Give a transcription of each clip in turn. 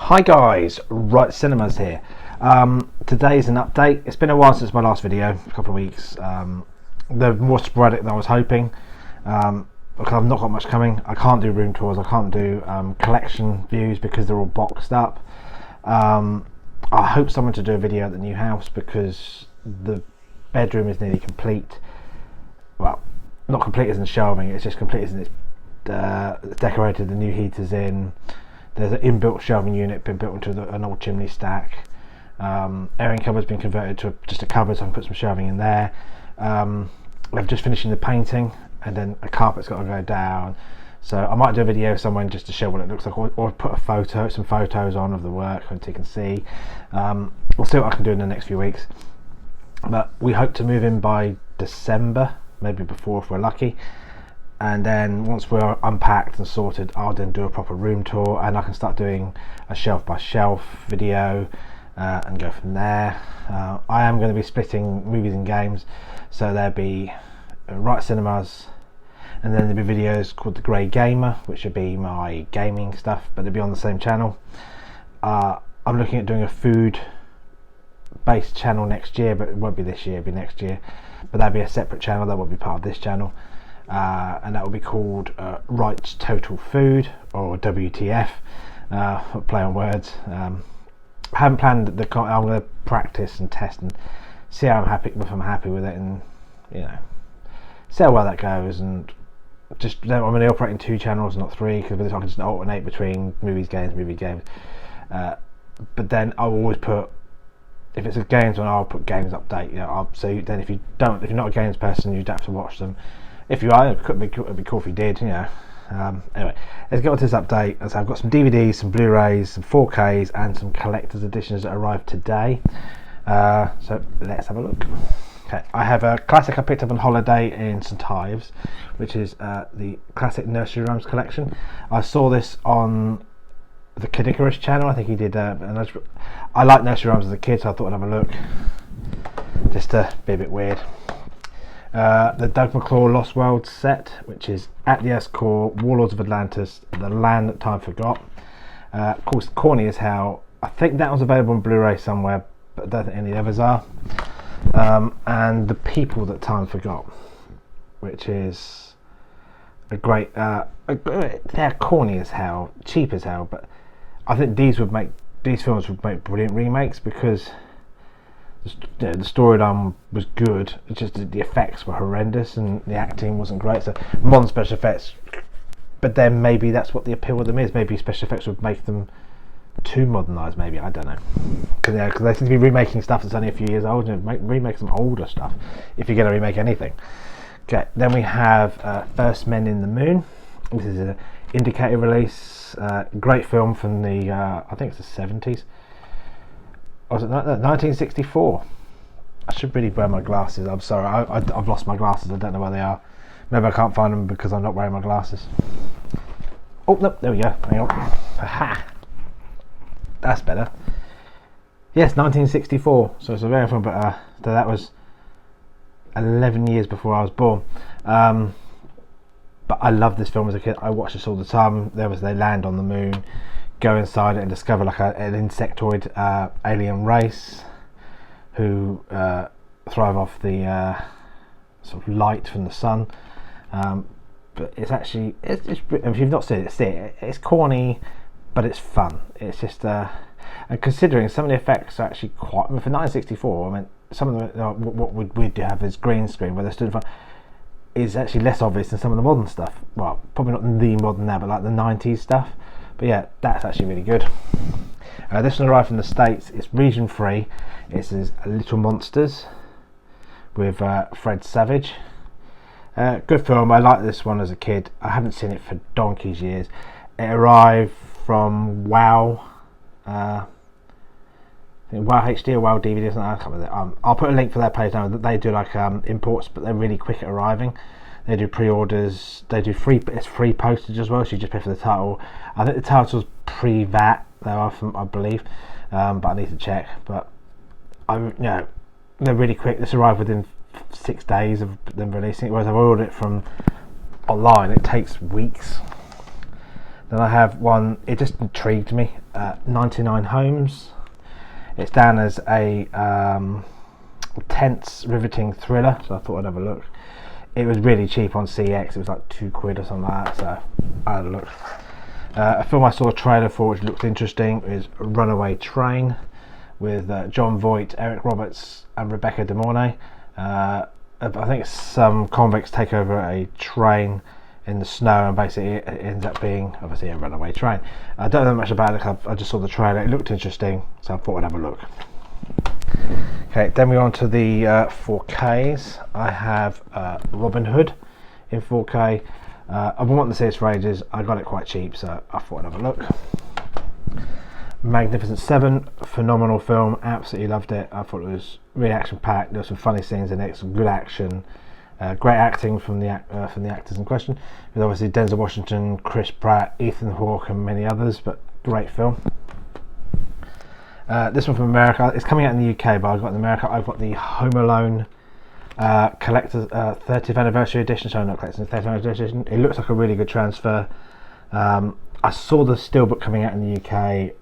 Hi guys, Right Cinemas here. Today's an update. It's been a while since my last video, a couple of weeks. They're more sporadic than I was hoping, because I've not got much coming. I can't do room tours, I can't do collection views because they're all boxed up. I hope someone to do a video at the new house because the bedroom is nearly complete. Well, not complete as in shelving, it's just complete as in it's decorated, the new heater's in. There's an inbuilt shelving unit been built into an old chimney stack. Airing cupboard's been converted to just a cupboard, so I can put some shelving in there. I'm just finishing the painting, and then a carpet's got to go down. So I might do a video somewhere just to show what it looks like, or put some photos on of the work so you can see. We'll see what I can do in the next few weeks. But we hope to move in by December, maybe before if we're lucky. And then once we're unpacked and sorted, I'll then do a proper room tour, and I can start doing a shelf by shelf video and go from there. I am going to be splitting movies and games, so there'll be Right Cinemas, and then there'll be videos called The Grey Gamer, which will be my gaming stuff, but they'll be on the same channel. I'm looking at doing a food based channel next year, but it won't be this year, it'll be next year. But that'll be a separate channel, that won't be part of this channel. And that will be called Right Total Food, or WTF, play on words. I haven't planned I'm going to practice and test and see how if I'm happy with it, and see how well that goes. And just I'm only operating 2 channels, not 3, because I can just alternate between movies, games. But then I'll always put, if it's a games one, I'll put games update. So then if you're not a games person, you don't have to watch them. If you are, it'd be cool if you did, Anyway, let's get on to this update. So I've got some DVDs, some Blu-rays, some 4Ks, and some collector's editions that arrived today. So let's have a look. Okay, I have a classic I picked up on holiday in St Ives, which is the classic Nursery Rhymes collection. I saw this on the Kid Icarus channel. I think he did. I liked Nursery Rhymes as a kid, so I thought I'd have a look, just to be a bit weird. The Doug McClure Lost World set, which is At the Earth's Core, Warlords of Atlantis, The Land That Time Forgot. Of course, corny as hell. I think that was available on Blu-ray somewhere, but I don't think any others are. And The People That Time Forgot, which is a great. They're corny as hell, cheap as hell, but I think these films would make brilliant remakes because the storyline was good. It's just the effects were horrendous and the acting wasn't great. So modern special effects, but then maybe that's what the appeal of them is. Maybe special effects would make them too modernised. Maybe, I don't know. Because they seem to be remaking stuff that's only a few years old, and remake some older stuff if you're going to remake anything. Okay, then we have First Men in the Moon. This is an indicator release. Great film from the I think it's the 70s. Was it 1964? I should really wear my glasses. I'm sorry, I've lost my glasses. I don't know where they are. Maybe I can't find them because I'm not wearing my glasses. Oh no, there we go. Hang on. Aha! That's better. Yes, 1964. So it's a very fun, but that was 11 years before I was born. But I loved this film as a kid. I watched this all the time. They land on the moon, go inside it and discover like an insectoid alien race who thrive off the sort of light from the sun. But it's actually, if you've not seen it, see it. It's corny, but it's fun. It's just, and considering some of the effects are actually quite, for 1964, I mean, some of the, what we'd have is green screen, where they're stood in front, is actually less obvious than some of the modern stuff. Well, probably not the modern now, but like the 90s stuff. But yeah, that's actually really good. This one arrived from the States. It's region free. It says Little Monsters with Fred Savage. Good film. I liked this one as a kid. I haven't seen it for donkey's years. It arrived from Wow. I think Wow HD or Wow DVD or something. I can't remember. I'll put a link for their page now. They do like imports, but they're really quick at arriving. They do pre-orders. They do it's free postage as well, so you just pay for the title. I think the title's pre-VAT though, I believe, but I need to check. But they're really quick. This arrived within 6 days of them releasing it, whereas I've ordered it from online. It takes weeks. Then I have one, it just intrigued me, 99 Homes. It's down as a tense, riveting thriller, so I thought I'd have a look. It was really cheap on CX, it was like £2 or something like that, so I had a look. A film I saw a trailer for which looked interesting is Runaway Train, with John Voight, Eric Roberts and Rebecca De Mornay. I think some convicts take over a train in the snow, and basically it ends up being obviously a runaway train. I don't know much about it, I just saw the trailer, it looked interesting, so I thought I'd have a look. Okay, then we're on to the 4Ks. I have Robin Hood in 4K. I've been wanting to see this for ages, I got it quite cheap, so I thought I'd have a look. Magnificent Seven, phenomenal film, absolutely loved it. I thought it was really action packed, there were some funny scenes in it, some good action, great acting from the actors in question, with obviously Denzel Washington, Chris Pratt, Ethan Hawke and many others, but great film. This one from America, it's coming out in the UK, but I've got in America, I've got the Home Alone collector's 30th anniversary edition, so not collector's 30th anniversary edition. It looks like a really good transfer. I saw the steelbook coming out in the UK,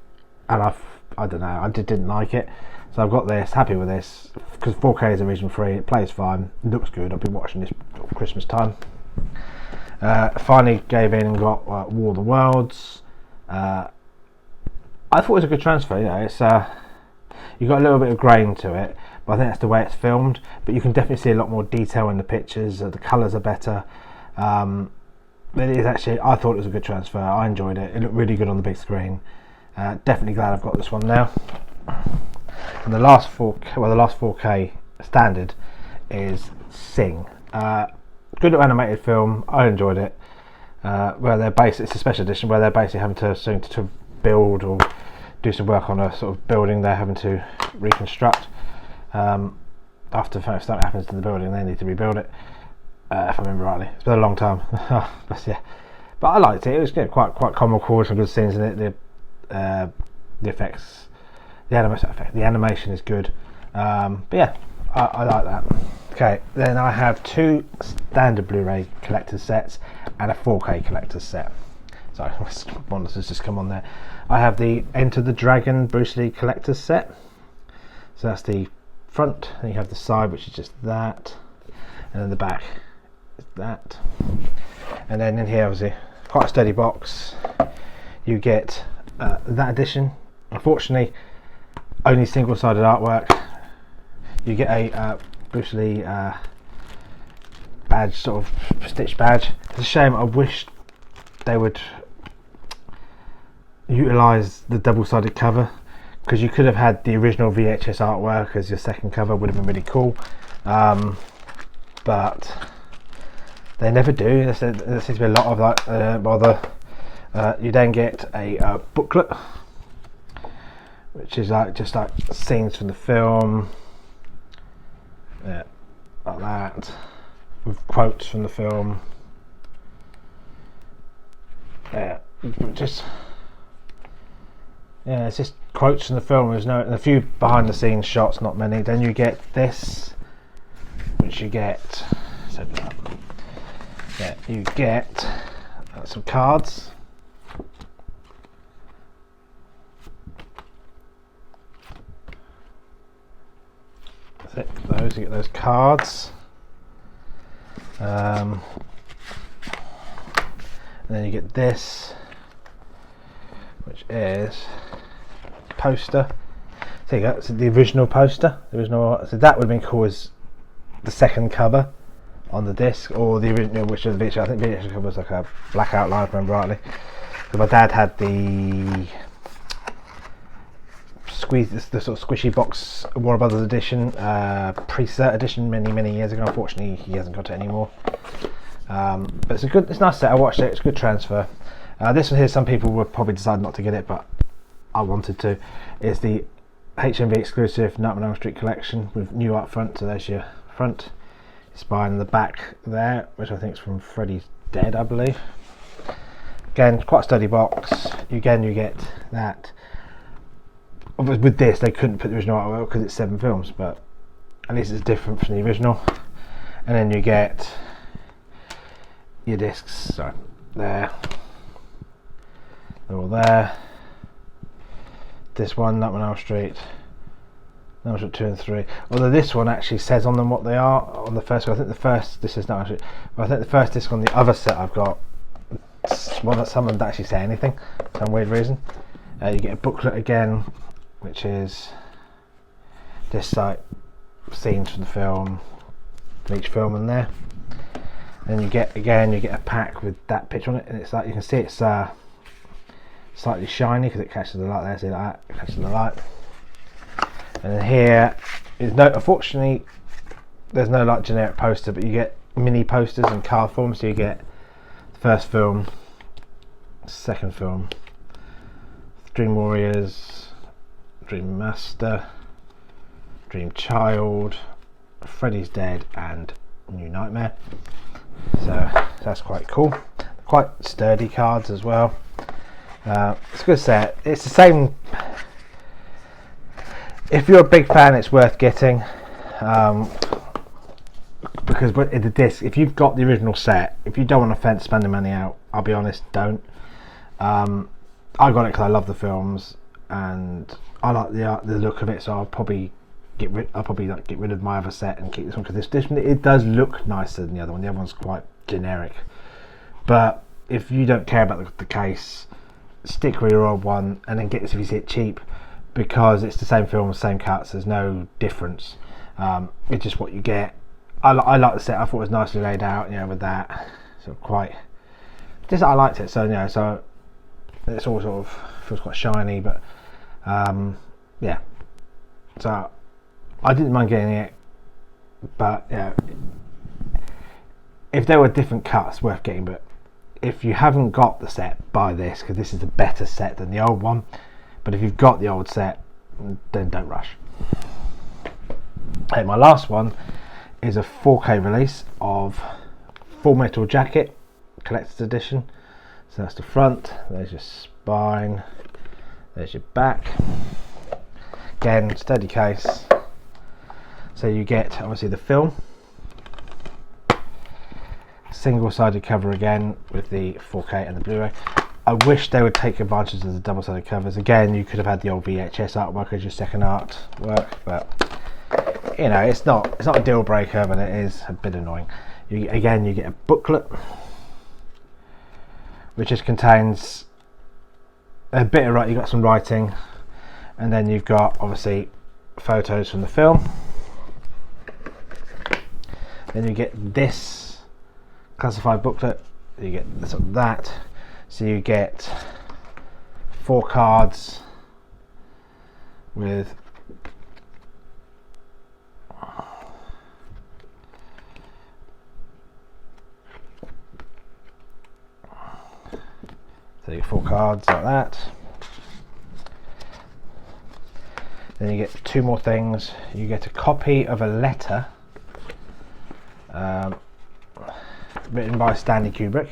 and I don't know, I didn't like it, so I've got this, happy with this, because 4K is a region 3, it plays fine, looks good. I've been watching this Christmas time. Finally gave in and got War of the Worlds. I thought it was a good transfer, you know, it's you got a little bit of grain to it, but I think that's the way it's filmed, but you can definitely see a lot more detail in the pictures, the colours are better. But it is actually, I thought it was a good transfer, I enjoyed it, it looked really good on the big screen. Definitely glad I've got this one now. And the last 4K standard is Sing. Good little animated film, I enjoyed it. Where they're it's a special edition where they're basically having to build or do some work on a sort of building they're having to reconstruct. After something happens to the building, they need to rebuild it. If I remember rightly, it's been a long time. But yeah, but I liked it. It was quite comical, some good scenes in it. The effects, the animation is good. But yeah, I like that. Okay, then I have two standard Blu-ray collector's sets and a 4K collector's set. Sorry, one has just come on there. I have the Enter the Dragon Bruce Lee collector's set. So that's the front, and you have the side, which is just that, and then the back is that. And then in here, obviously, quite a sturdy box. You get that edition. Unfortunately, only single-sided artwork. You get a Bruce Lee badge, sort of stitched badge. It's a shame. I wish they would utilise the double-sided cover, because you could have had the original VHS artwork as your second cover, would have been really cool. But they never do. There seems to be a lot of that bother. You then get a booklet, which is just like scenes from the film, like that, with quotes from the film. It's just quotes from the film. There's a few behind the scenes shots, not many. Then you get this, which you get. You get some cards. You get those cards, and then you get this, which is poster. So you go, so the original poster, so that would have been cool as the second cover on the disc, or the original, which is the VHS. I think the VHS cover was like a black outline, if I remember rightly. So my dad had the sort of squishy box Warner Brothers edition, preset edition, many years ago. Unfortunately, he hasn't got it anymore. But it's a nice set. I watched it. It's a good transfer. This one here, some people would probably decide not to get it, but I wanted to. It's the HMV exclusive Nightmare on Elm Street collection with new art front. So there's your front, spine, and the back there, which I think is from Freddy's Dead, I believe. Again, quite a sturdy box. You get that. With this, they couldn't put the original artwork because it's 7 films, but at least it's different from the original. And then you get your discs, so there. they're all there. This one, that one, Elm Street. Elm Street 2 and 3. Although this one actually says on them what they are on the first one. I think the first, this is not actually, but I think the first disc on the other set I've got, well, that some of them don't actually say anything for some weird reason. You get a booklet again, which is just like scenes from the film, from each film in there. Then you get a pack with that picture on it, and it's like, you can see it's slightly shiny because it catches the light there. See like that, it catches the light. And then here is no, unfortunately there's no like generic poster, but you get mini posters in card form. So you get the first film, second film, Dream Warriors, Dream Master, Dream Child, Freddy's Dead, and New Nightmare. So that's quite cool. Quite sturdy cards as well. It's a good set. It's the same. If you're a big fan, it's worth getting, because in the disc, if you've got the original set, if you don't want to spend the money out, I'll be honest, don't. I got it because I love the films and I like the look of it, so I'll probably get rid of my other set and keep this one, because this one, it does look nicer than the other one. The other one's quite generic. But if you don't care about the case, stick with your old one and then get this if you see it cheap, because it's the same film, same cuts, there's no difference. It's just what you get. I like the set. I thought it was nicely laid out, you know, with that sort of quite, just I liked it. So, you know, so it's all sort of feels quite shiny, but yeah, so I didn't mind getting it. But yeah, if there were different cuts, worth getting. But if you haven't got the set, buy this, because this is a better set than the old one. But if you've got the old set, then don't rush. And my last one is a 4K release of Full Metal Jacket Collector's Edition. So that's the front, there's your spine, there's your back. Again, sturdy case. So you get obviously the film, single-sided cover again with the 4K and the Blu-ray. I wish they would take advantage of the double-sided covers. Again, you could have had the old VHS artwork as your second artwork, but you know, it's not a deal breaker, but it is a bit annoying. You get a booklet which just contains a bit of you got some writing, and then you've got obviously photos from the film. Then you get this classified booklet. You get sort of that. So you get 4 cards with so you get 4 cards like that. Then you get 2 more things. You get a copy of a letter written by Stanley Kubrick,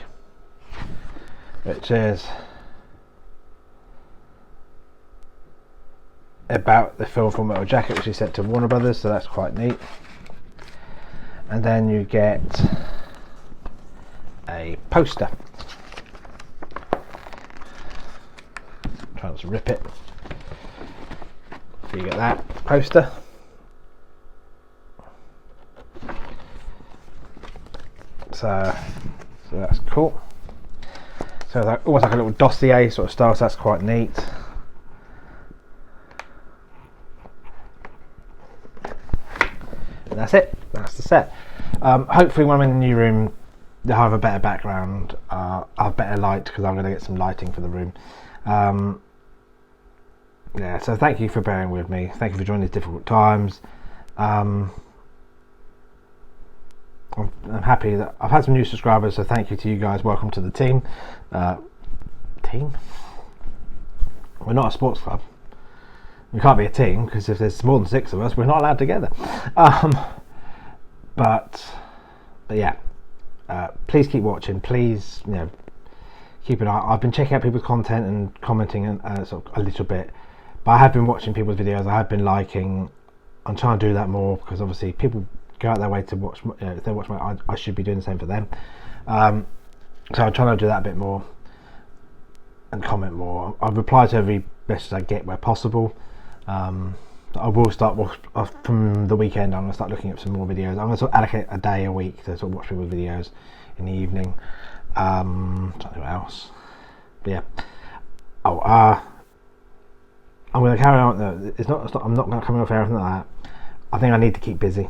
which is about the film Full Metal Jacket, which he sent to Warner Brothers, so that's quite neat. And then you get a poster. Try not to rip it. So you get that poster. So that's cool. So it's almost like a little dossier sort of style, so that's quite neat. And that's it. That's the set. Hopefully when I'm in the new room, they'll have a better background. I'll have better light, because I'm going to get some lighting for the room. Yeah, so thank you for bearing with me. Thank you for joining these difficult times. I'm happy that I've had some new subscribers, so thank you to you guys. Welcome to the team. Team? We're not a sports club. We can't be a team, because if there's more than 6 of us, we're not allowed together. But yeah, please keep watching. Please, you know, keep an eye. I've been checking out people's content and commenting sort of a little bit, but I have been watching people's videos. I have been liking. I'm trying to do that more, because obviously people go out their way to watch. You know, if they watch I should be doing the same for them. So I'm trying to do that a bit more. and comment more. I reply to every message I get where possible. I will start from the weekend. I'm going to start looking at some more videos. I'm going to sort of allocate a day a week to sort of watch people's videos in the evening. Something else. But yeah. I'm going to carry on. I'm not going to come off everything like that. I think I need to keep busy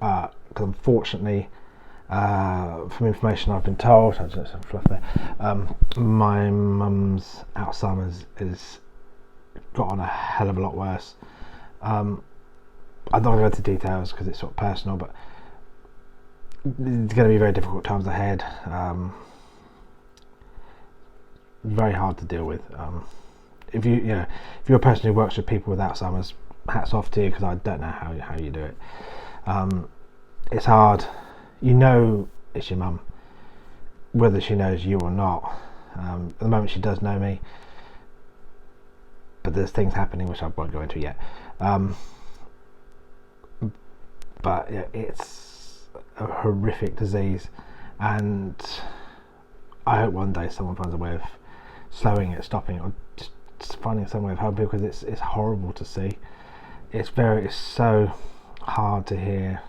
because unfortunately, from information I've been told, I just some fluff there. My mum's Alzheimer's has got on a hell of a lot worse. I'm not going to go into details because it's sort of personal, but it's going to be very difficult times ahead. Very hard to deal with. If you're a person who works with people with Alzheimer's, hats off to you, because I don't know how you do it. It's hard. You know it's your mum, whether she knows you or not. At the moment she does know me, but there's things happening which I won't go into yet. But yeah, it's a horrific disease, and I hope one day someone finds a way of slowing it, stopping it, or just finding some way of helping, because it's horrible to see. It's so hard to hear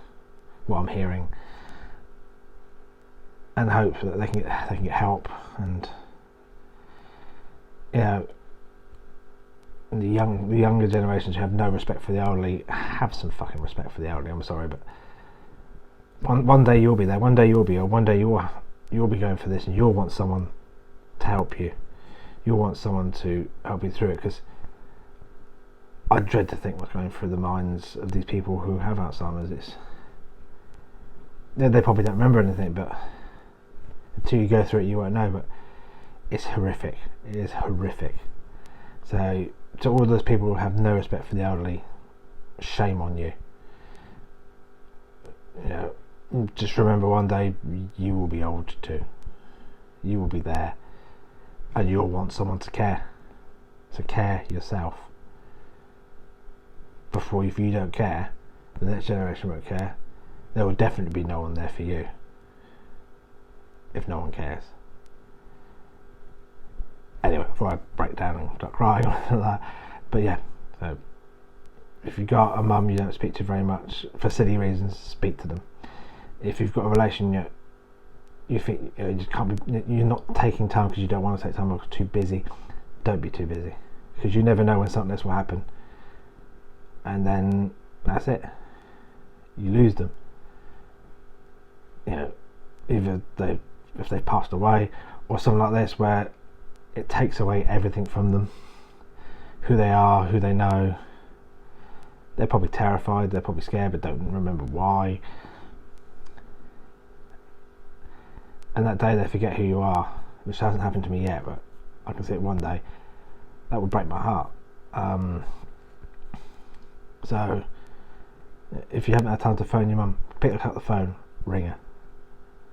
what I'm hearing, and hope that they can get help. And the younger generations who have no respect for the elderly, have some fucking respect for the elderly. I'm sorry, but one day you'll be there. One day you'll be going for this, and you'll want someone to help you. You'll want someone to help you through it, because I dread to think what's going through the minds of these people who have Alzheimer's. They probably don't remember anything, but until you go through it, you won't know. But it's horrific. It is horrific. So, to all those people who have no respect for the elderly, shame on you. Just remember, one day you will be old too. You will be there, and you'll want someone to care. So care yourself. Before, if you don't care, the next generation won't care. There will definitely be no one there for you if no one cares. Anyway, before I break down and start crying or anything like that. But yeah, so if you've got a mum you don't speak to very much for silly reasons, speak to them. If you've got a relation you think you just can't be, you're not taking time because you don't want to take time or too busy, don't be too busy, because you never know when something else will happen, and then that's it, you lose them. Either if they've passed away, or something like this where it takes away everything from them, who they are, who they know. They're probably terrified, they're probably scared, but don't remember why. And that day they forget who you are, which hasn't happened to me yet, but I can see it one day. That would break my heart. So if you haven't had time to phone your mum, pick up the phone, ring her.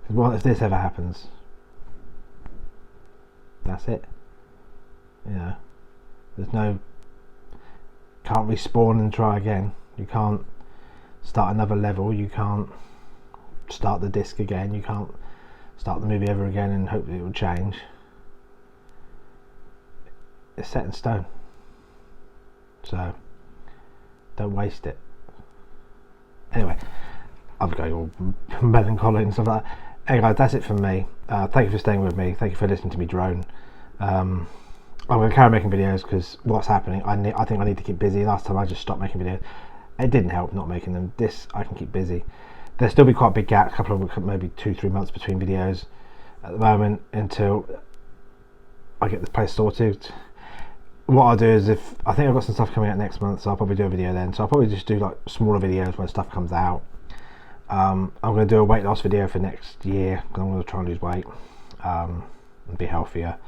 If this ever happens, that's it. There's no, can't respawn and try again. You can't start another level. You can't start the disc again. You can't start the movie ever again and hope it will change. It's set in stone. So don't waste it. Anyway, I'm going all melancholy and stuff like that. Anyway, that's it from me. Thank you for staying with me. Thank you for listening to me drone. I'm going to carry on making videos because what's happening, I think I need to keep busy. Last time I just stopped making videos. It didn't help not making them. This, I can keep busy. There'll still be quite a big gap, a couple of maybe 2-3 months between videos at the moment until I get this place sorted. What I'll do is, I think I've got some stuff coming out next month, so I'll probably do a video then. So I'll probably just do like smaller videos when stuff comes out. I'm going to do a weight loss video for next year because I'm going to try and lose weight and be healthier.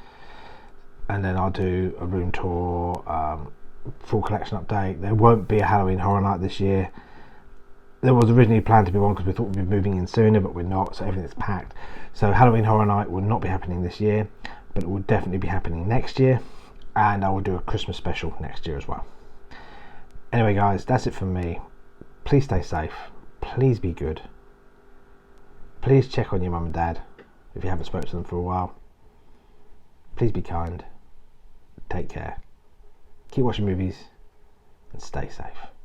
And then I'll do a room tour, full collection update. There won't be a Halloween Horror Night this year. There was originally planned to be one because we thought we'd be moving in sooner, but we're not, so everything's packed. So Halloween Horror Night will not be happening this year, but it will definitely be happening next year. And I will do a Christmas special next year as well. Anyway guys, that's it from me. Please stay safe. Please be good. Please check on your mum and dad if you haven't spoken to them for a while. Please be kind. take care, keep watching movies, and stay safe.